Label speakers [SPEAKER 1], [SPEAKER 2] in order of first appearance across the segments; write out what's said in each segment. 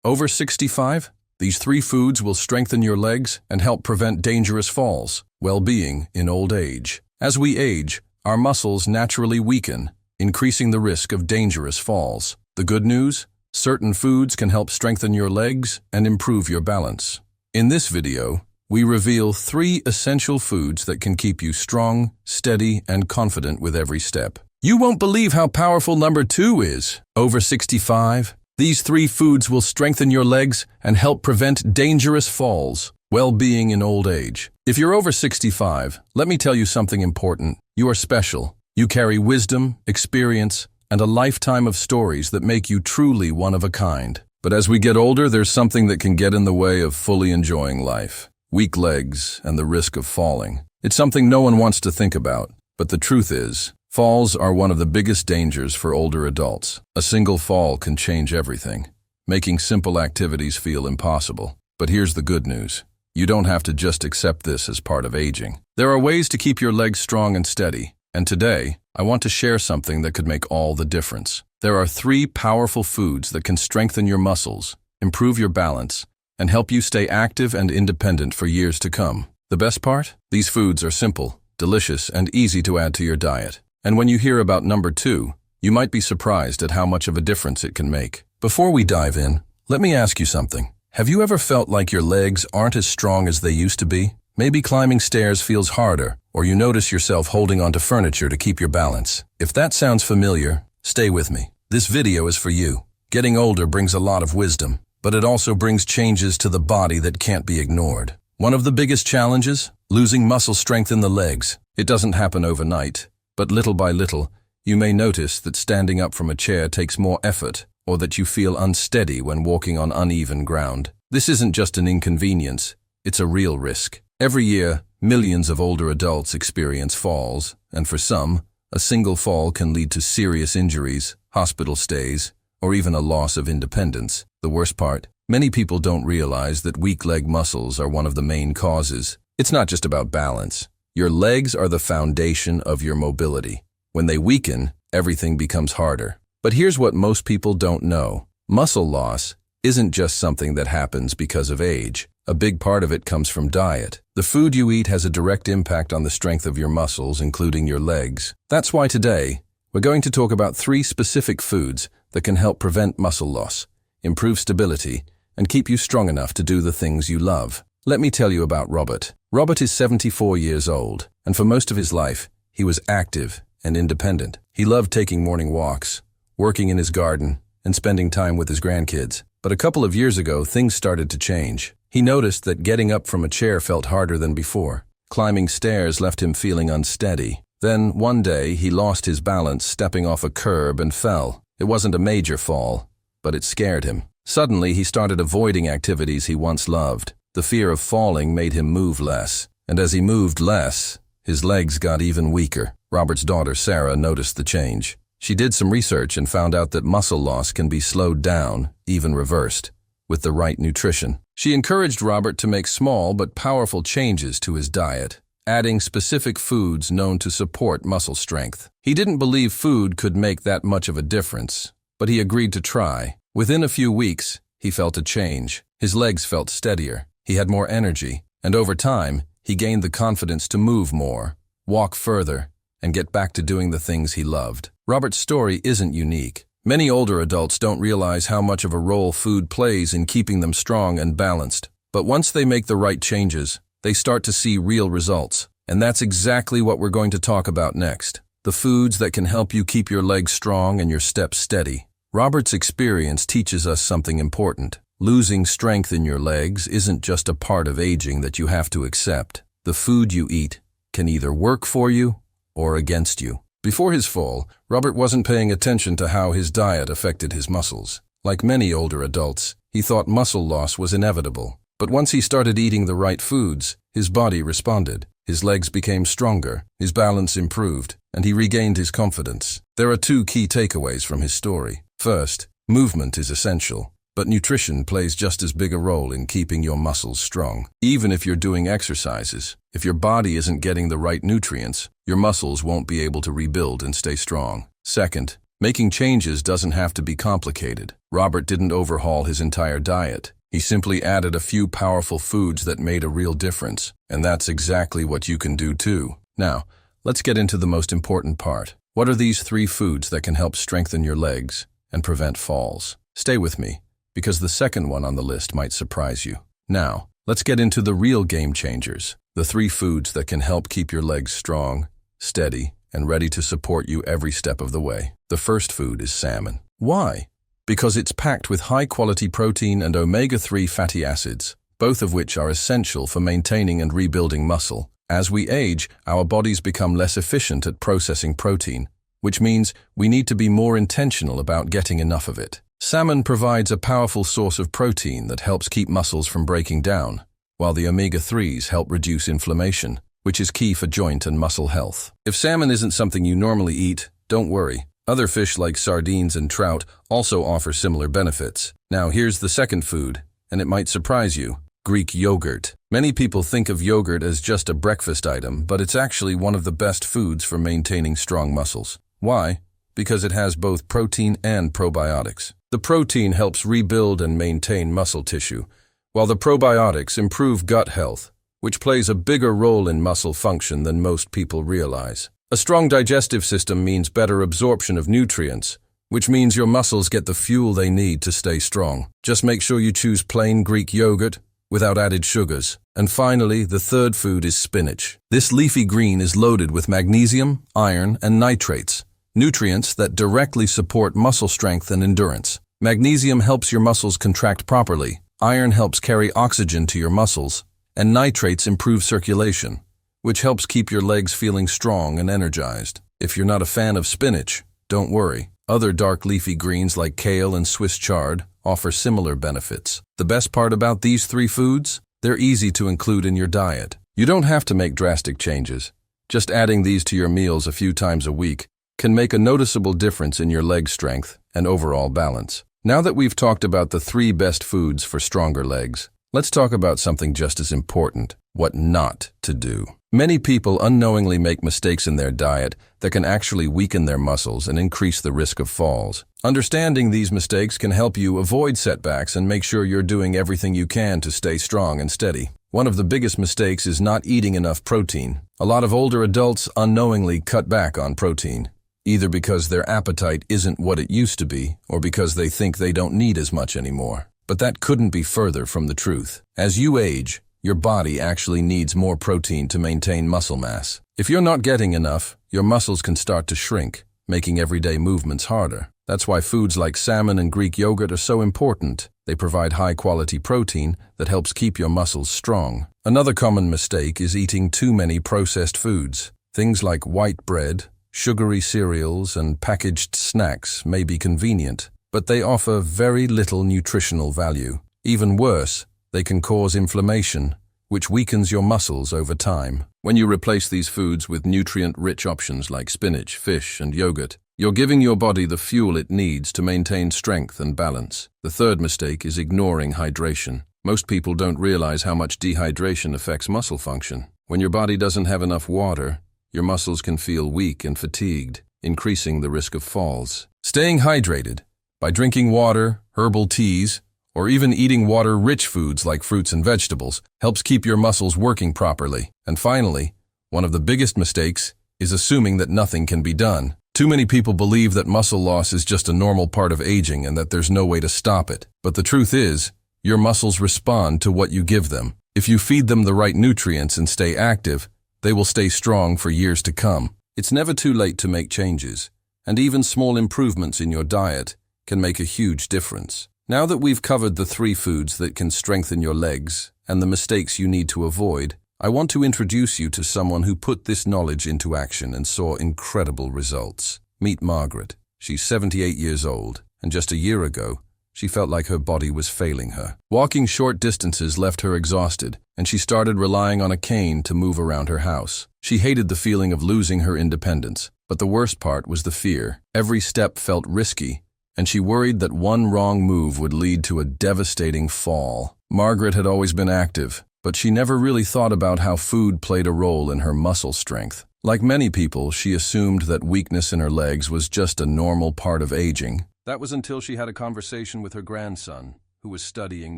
[SPEAKER 1] Over 65? These 3 foods will strengthen your legs and help prevent dangerous falls. Well-being in old age. As we age, our muscles naturally weaken, increasing the risk of dangerous falls. The good news? Certain foods can help strengthen your legs and improve your balance. In this video, we reveal 3 essential foods that can keep you strong, steady, and confident with every step. You won't believe how powerful number 2 is. Over 65? These 3 foods will strengthen your legs and help prevent dangerous falls. Well-being in old age. If you're over 65, let me tell you something important. You are special. You carry wisdom, experience, and a lifetime of stories that make you truly one of a kind. But as we get older, there's something that can get in the way of fully enjoying life. Weak legs and the risk of falling. It's something no one wants to think about, but the truth is, falls are one of the biggest dangers for older adults. A single fall can change everything, making simple activities feel impossible. But here's the good news. You don't have to just accept this as part of aging. There are ways to keep your legs strong and steady, and today, I want to share something that could make all the difference. There are 3 powerful foods that can strengthen your muscles, improve your balance, and help you stay active and independent for years to come. The best part? These foods are simple, delicious, and easy to add to your diet. And when you hear about number 2, you might be surprised at how much of a difference it can make. Before we dive in, let me ask you something. Have you ever felt like your legs aren't as strong as they used to be? Maybe climbing stairs feels harder, or you notice yourself holding onto furniture to keep your balance. If that sounds familiar, stay with me. This video is for you. Getting older brings a lot of wisdom, but it also brings changes to the body that can't be ignored. One of the biggest challenges? Losing muscle strength in the legs. It doesn't happen overnight. But little by little, you may notice that standing up from a chair takes more effort, or that you feel unsteady when walking on uneven ground. This isn't just an inconvenience, it's a real risk. Every year, millions of older adults experience falls, and for some, a single fall can lead to serious injuries, hospital stays, or even a loss of independence. The worst part? Many people don't realize that weak leg muscles are one of the main causes. It's not just about balance. Your legs are the foundation of your mobility. When they weaken, everything becomes harder. But here's what most people don't know. Muscle loss isn't just something that happens because of age. A big part of it comes from diet. The food you eat has a direct impact on the strength of your muscles, including your legs. That's why today, we're going to talk about 3 specific foods that can help prevent muscle loss, improve stability, and keep you strong enough to do the things you love. Let me tell you about Robert. Robert is 74 years old, and for most of his life, he was active and independent. He loved taking morning walks, working in his garden, and spending time with his grandkids. But a couple of years ago, things started to change. He noticed that getting up from a chair felt harder than before. Climbing stairs left him feeling unsteady. Then, one day, he lost his balance stepping off a curb and fell. It wasn't a major fall, but it scared him. Suddenly, he started avoiding activities he once loved. The fear of falling made him move less, and as he moved less, his legs got even weaker. Robert's daughter, Sarah, noticed the change. She did some research and found out that muscle loss can be slowed down, even reversed, with the right nutrition. She encouraged Robert to make small but powerful changes to his diet, adding specific foods known to support muscle strength. He didn't believe food could make that much of a difference, but he agreed to try. Within a few weeks, he felt a change. His legs felt steadier. He had more energy, and over time, he gained the confidence to move more, walk further, and get back to doing the things he loved. Robert's story isn't unique. Many older adults don't realize how much of a role food plays in keeping them strong and balanced. But once they make the right changes, they start to see real results. And that's exactly what we're going to talk about next. The foods that can help you keep your legs strong and your steps steady. Robert's experience teaches us something important. Losing strength in your legs isn't just a part of aging that you have to accept. The food you eat can either work for you or against you. Before his fall, Robert wasn't paying attention to how his diet affected his muscles. Like many older adults, he thought muscle loss was inevitable. But once he started eating the right foods, his body responded. His legs became stronger, his balance improved, and he regained his confidence. There are 2 key takeaways from his story. First, movement is essential. But nutrition plays just as big a role in keeping your muscles strong. Even if you're doing exercises, if your body isn't getting the right nutrients, your muscles won't be able to rebuild and stay strong. Second, making changes doesn't have to be complicated. Robert didn't overhaul his entire diet. He simply added a few powerful foods that made a real difference, and that's exactly what you can do too. Now, let's get into the most important part. What are these 3 foods that can help strengthen your legs and prevent falls? Stay with me, because the second one on the list might surprise you. Now, let's get into the real game changers, the 3 foods that can help keep your legs strong, steady, and ready to support you every step of the way. The first food is salmon. Why? Because it's packed with high-quality protein and omega-3 fatty acids, both of which are essential for maintaining and rebuilding muscle. As we age, our bodies become less efficient at processing protein, which means we need to be more intentional about getting enough of it. Salmon provides a powerful source of protein that helps keep muscles from breaking down, while the omega-3s help reduce inflammation, which is key for joint and muscle health. If salmon isn't something you normally eat, don't worry. Other fish like sardines and trout also offer similar benefits. Now here's the second food, and it might surprise you: Greek yogurt. Many people think of yogurt as just a breakfast item, but it's actually one of the best foods for maintaining strong muscles. Why? Because it has both protein and probiotics. The protein helps rebuild and maintain muscle tissue, while the probiotics improve gut health, which plays a bigger role in muscle function than most people realize. A strong digestive system means better absorption of nutrients, which means your muscles get the fuel they need to stay strong. Just make sure you choose plain Greek yogurt without added sugars. And finally, the third food is spinach. This leafy green is loaded with magnesium, iron, and nitrates, nutrients that directly support muscle strength and endurance. Magnesium helps your muscles contract properly, iron helps carry oxygen to your muscles, and nitrates improve circulation, which helps keep your legs feeling strong and energized. If you're not a fan of spinach, don't worry. Other dark leafy greens like kale and Swiss chard offer similar benefits. The best part about these 3 foods? They're easy to include in your diet. You don't have to make drastic changes. Just adding these to your meals a few times a week can make a noticeable difference in your leg strength and overall balance. Now that we've talked about the 3 best foods for stronger legs, let's talk about something just as important: what not to do. Many people unknowingly make mistakes in their diet that can actually weaken their muscles and increase the risk of falls. Understanding these mistakes can help you avoid setbacks and make sure you're doing everything you can to stay strong and steady. One of the biggest mistakes is not eating enough protein. A lot of older adults unknowingly cut back on protein, either because their appetite isn't what it used to be or because they think they don't need as much anymore. But that couldn't be further from the truth. As you age, your body actually needs more protein to maintain muscle mass. If you're not getting enough, your muscles can start to shrink, making everyday movements harder. That's why foods like salmon and Greek yogurt are so important. They provide high-quality protein that helps keep your muscles strong. Another common mistake is eating too many processed foods. Things like white bread, sugary cereals, and packaged snacks may be convenient, but they offer very little nutritional value. Even worse, they can cause inflammation, which weakens your muscles over time. When you replace these foods with nutrient-rich options like spinach, fish, and yogurt, you're giving your body the fuel it needs to maintain strength and balance. The third mistake is ignoring hydration. Most people don't realize how much dehydration affects muscle function. When your body doesn't have enough water, your muscles can feel weak and fatigued, increasing the risk of falls. Staying hydrated by drinking water, herbal teas, or even eating water-rich foods like fruits and vegetables helps keep your muscles working properly. And finally, one of the biggest mistakes is assuming that nothing can be done. Too many people believe that muscle loss is just a normal part of aging and that there's no way to stop it. But the truth is, your muscles respond to what you give them. If you feed them the right nutrients and stay active, they will stay strong for years to come. It's never too late to make changes, and even small improvements in your diet can make a huge difference. Now that we've covered the 3 foods that can strengthen your legs and the mistakes you need to avoid, I want to introduce you to someone who put this knowledge into action and saw incredible results. Meet Margaret. She's 78 years old, and just a year ago, she felt like her body was failing her. Walking short distances left her exhausted, and she started relying on a cane to move around her house. She hated the feeling of losing her independence, but the worst part was the fear. Every step felt risky, and she worried that one wrong move would lead to a devastating fall. Margaret had always been active, but she never really thought about how food played a role in her muscle strength. Like many people, she assumed that weakness in her legs was just a normal part of aging. That was until she had a conversation with her grandson, who was studying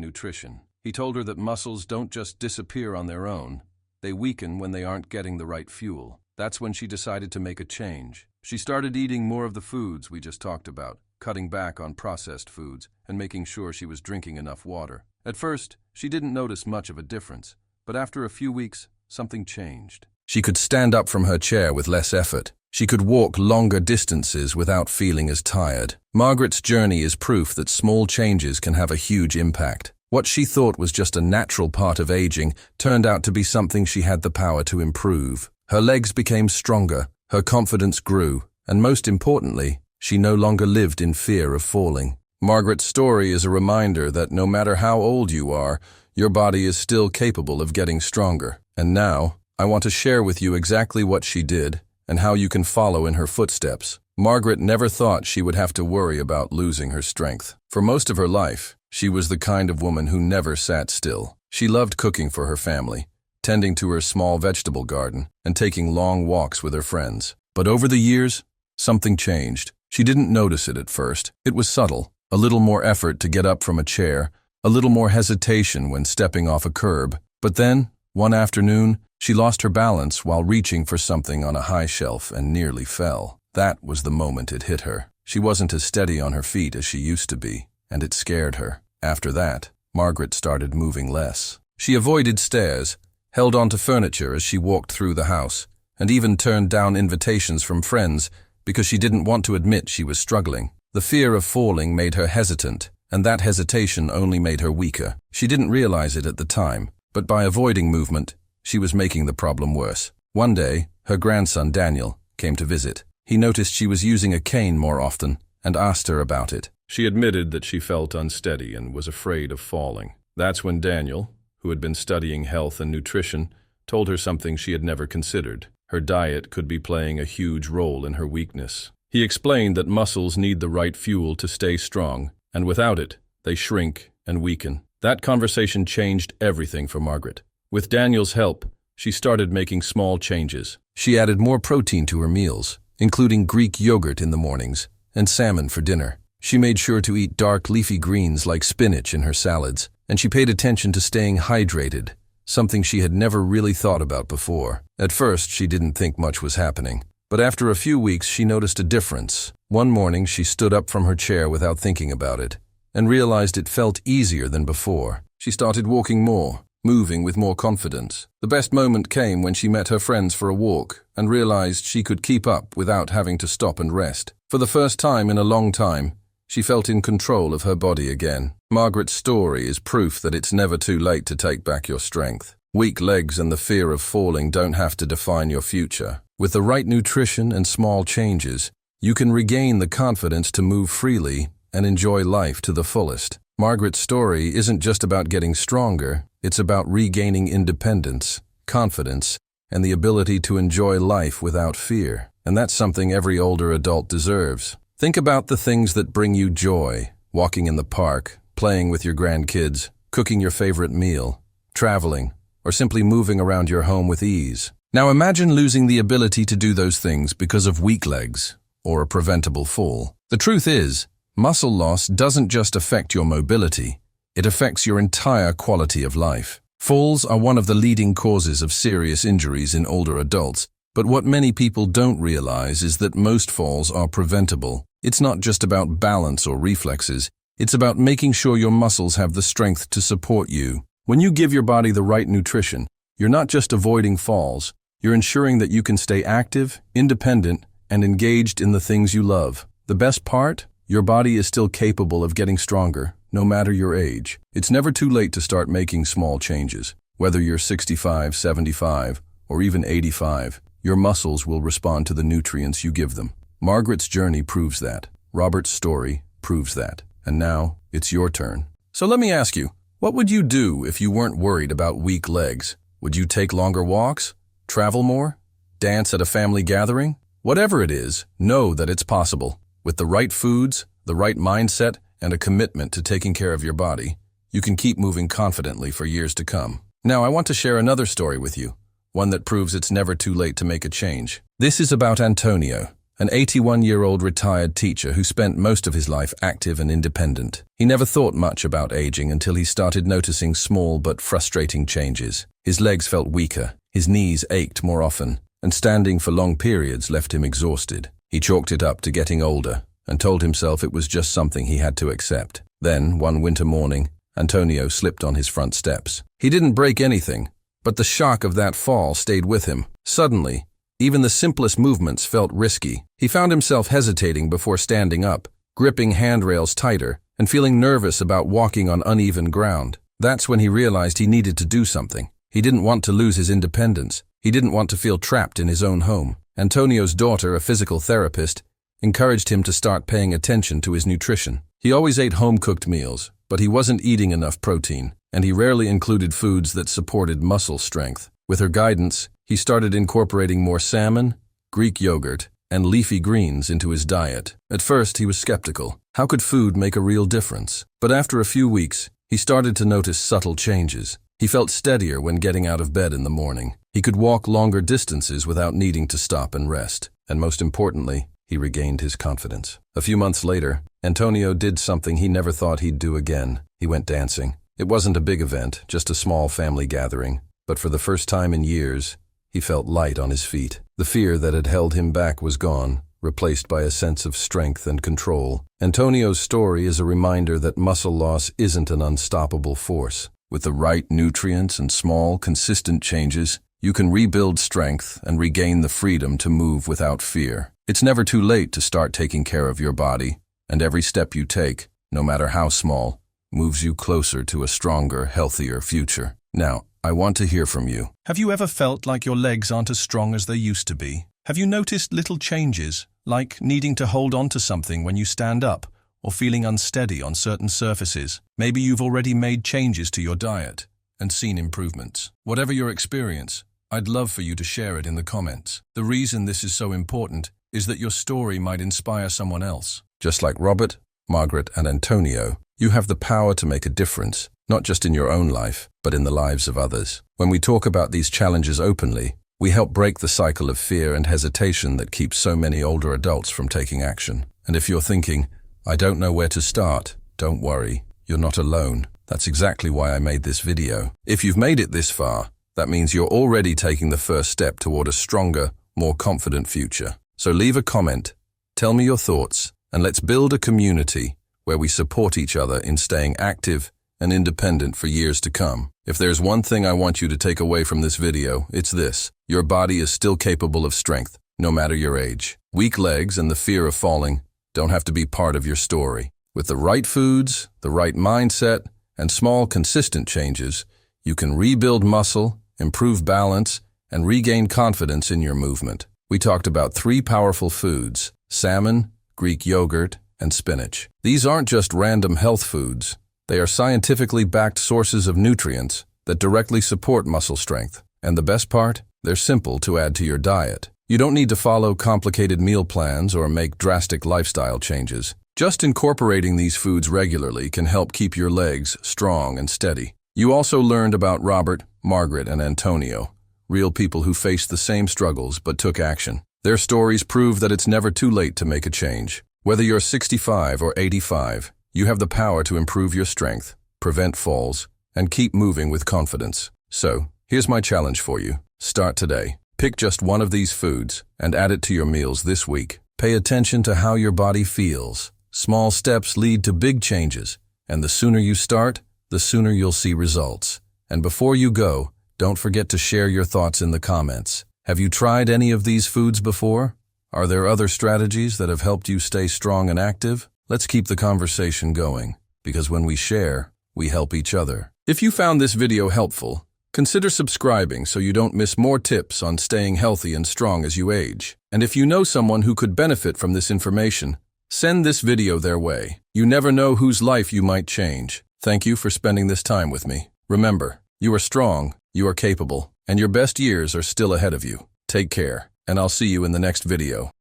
[SPEAKER 1] nutrition. He told her that muscles don't just disappear on their own. They weaken when they aren't getting the right fuel. That's when she decided to make a change. She started eating more of the foods we just talked about, cutting back on processed foods, and making sure she was drinking enough water. At first, she didn't notice much of a difference, but after a few weeks, something changed. She could stand up from her chair with less effort. She could walk longer distances without feeling as tired. Margaret's journey is proof that small changes can have a huge impact. What she thought was just a natural part of aging turned out to be something she had the power to improve. Her legs became stronger, her confidence grew, and most importantly, she no longer lived in fear of falling. Margaret's story is a reminder that no matter how old you are, your body is still capable of getting stronger. And now, I want to share with you exactly what she did and how you can follow in her footsteps. Margaret never thought she would have to worry about losing her strength. For most of her life, she was the kind of woman who never sat still. She loved cooking for her family, tending to her small vegetable garden, and taking long walks with her friends. But over the years, something changed. She didn't notice it at first. It was subtle. A little more effort to get up from a chair, a little more hesitation when stepping off a curb. But then, one afternoon, she lost her balance while reaching for something on a high shelf and nearly fell. That was the moment it hit her. She wasn't as steady on her feet as she used to be, and it scared her. After that, Margaret started moving less. She avoided stairs, held onto furniture as she walked through the house, and even turned down invitations from friends because she didn't want to admit she was struggling. The fear of falling made her hesitant, and that hesitation only made her weaker. She didn't realize it at the time, but by avoiding movement, she was making the problem worse. One day, her grandson Daniel came to visit. He noticed she was using a cane more often and asked her about it. She admitted that she felt unsteady and was afraid of falling. That's when Daniel, who had been studying health and nutrition, told her something she had never considered. Her diet could be playing a huge role in her weakness. He explained that muscles need the right fuel to stay strong, and without it, they shrink and weaken. That conversation changed everything for Margaret. With Daniel's help, she started making small changes. She added more protein to her meals, including Greek yogurt in the mornings and salmon for dinner. She made sure to eat dark leafy greens like spinach in her salads, and she paid attention to staying hydrated, something she had never really thought about before. At first, she didn't think much was happening, but after a few weeks, she noticed a difference. One morning, she stood up from her chair without thinking about it, and realized it felt easier than before. She started walking more, moving with more confidence. The best moment came when she met her friends for a walk and realized she could keep up without having to stop and rest. For the first time in a long time, she felt in control of her body again. Margaret's story is proof that it's never too late to take back your strength. Weak legs and the fear of falling don't have to define your future. With the right nutrition and small changes, you can regain the confidence to move freely and enjoy life to the fullest. Margaret's story isn't just about getting stronger, it's about regaining independence, confidence, and the ability to enjoy life without fear. And that's something every older adult deserves. Think about the things that bring you joy: walking in the park, playing with your grandkids, cooking your favorite meal, traveling, or simply moving around your home with ease. Now imagine losing the ability to do those things because of weak legs or a preventable fall. The truth is, muscle loss doesn't just affect your mobility, it affects your entire quality of life. Falls are one of the leading causes of serious injuries in older adults, but what many people don't realize is that most falls are preventable. It's not just about balance or reflexes, it's about making sure your muscles have the strength to support you. When you give your body the right nutrition, you're not just avoiding falls, you're ensuring that you can stay active, independent, and engaged in the things you love. The best part? Your body is still capable of getting stronger, no matter your age. It's never too late to start making small changes. Whether you're 65, 75, or even 85, your muscles will respond to the nutrients you give them. Margaret's journey proves that. Robert's story proves that. And now, it's your turn. So let me ask you, what would you do if you weren't worried about weak legs? Would you take longer walks? Travel more? Dance at a family gathering? Whatever it is, know that it's possible. With the right foods, the right mindset, and a commitment to taking care of your body, you can keep moving confidently for years to come. Now, I want to share another story with you, one that proves it's never too late to make a change. This is about Antonio, an 81-year-old retired teacher who spent most of his life active and independent. He never thought much about aging until he started noticing small but frustrating changes. His legs felt weaker, his knees ached more often, and standing for long periods left him exhausted. He chalked it up to getting older and told himself it was just something he had to accept. Then, one winter morning, Antonio slipped on his front steps. He didn't break anything, but the shock of that fall stayed with him. Suddenly, even the simplest movements felt risky. He found himself hesitating before standing up, gripping handrails tighter, and feeling nervous about walking on uneven ground. That's when he realized he needed to do something. He didn't want to lose his independence. He didn't want to feel trapped in his own home. Antonio's daughter, a physical therapist, encouraged him to start paying attention to his nutrition. He always ate home-cooked meals, but he wasn't eating enough protein, and he rarely included foods that supported muscle strength. With her guidance, he started incorporating more salmon, Greek yogurt, and leafy greens into his diet. At first, he was skeptical. How could food make a real difference? But after a few weeks, he started to notice subtle changes. He felt steadier when getting out of bed in the morning. He could walk longer distances without needing to stop and rest. And most importantly, he regained his confidence. A few months later, Antonio did something he never thought he'd do again. He went dancing. It wasn't a big event, just a small family gathering. But for the first time in years, he felt light on his feet. The fear that had held him back was gone, replaced by a sense of strength and control. Antonio's story is a reminder that muscle loss isn't an unstoppable force. With the right nutrients and small, consistent changes, you can rebuild strength and regain the freedom to move without fear. It's never too late to start taking care of your body, and every step you take, no matter how small, moves you closer to a stronger, healthier future. Now, I want to hear from you.
[SPEAKER 2] Have you ever felt like your legs aren't as strong as they used to be? Have you noticed little changes, like needing to hold on to something when you stand up, or feeling unsteady on certain surfaces? Maybe you've already made changes to your diet and seen improvements. Whatever your experience, I'd love for you to share it in the comments. The reason this is so important is that your story might inspire someone else.
[SPEAKER 1] Just like Robert, Margaret, and Antonio, you have the power to make a difference, not just in your own life, but in the lives of others. When we talk about these challenges openly, we help break the cycle of fear and hesitation that keeps so many older adults from taking action. And if you're thinking, I don't know where to start, don't worry, you're not alone. That's exactly why I made this video. If you've made it this far, that means you're already taking the first step toward a stronger, more confident future. So leave a comment, tell me your thoughts, and let's build a community where we support each other in staying active and independent for years to come. If there's one thing I want you to take away from this video, it's this: your body is still capable of strength, no matter your age. Weak legs and the fear of falling don't have to be part of your story. With the right foods, the right mindset, and small, consistent changes, you can rebuild muscle, improve balance, and regain confidence in your movement. We talked about 3 powerful foods: salmon, Greek yogurt, and spinach. These aren't just random health foods. They are scientifically backed sources of nutrients that directly support muscle strength. And the best part? They're simple to add to your diet. You don't need to follow complicated meal plans or make drastic lifestyle changes. Just incorporating these foods regularly can help keep your legs strong and steady. You also learned about Robert, Margaret, and Antonio, real people who faced the same struggles but took action. Their stories prove that it's never too late to make a change. Whether you're 65 or 85, you have the power to improve your strength, prevent falls, and keep moving with confidence. So, here's my challenge for you. Start today. Pick just one of these foods and add it to your meals this week. Pay attention to how your body feels. Small steps lead to big changes, and the sooner you start, the sooner you'll see results. And before you go, don't forget to share your thoughts in the comments. Have you tried any of these foods before? Are there other strategies that have helped you stay strong and active? Let's keep the conversation going, because when we share, we help each other. If you found this video helpful, consider subscribing so you don't miss more tips on staying healthy and strong as you age. And if you know someone who could benefit from this information, send this video their way. You never know whose life you might change. Thank you for spending this time with me. Remember, you are strong, you are capable, and your best years are still ahead of you. Take care, and I'll see you in the next video.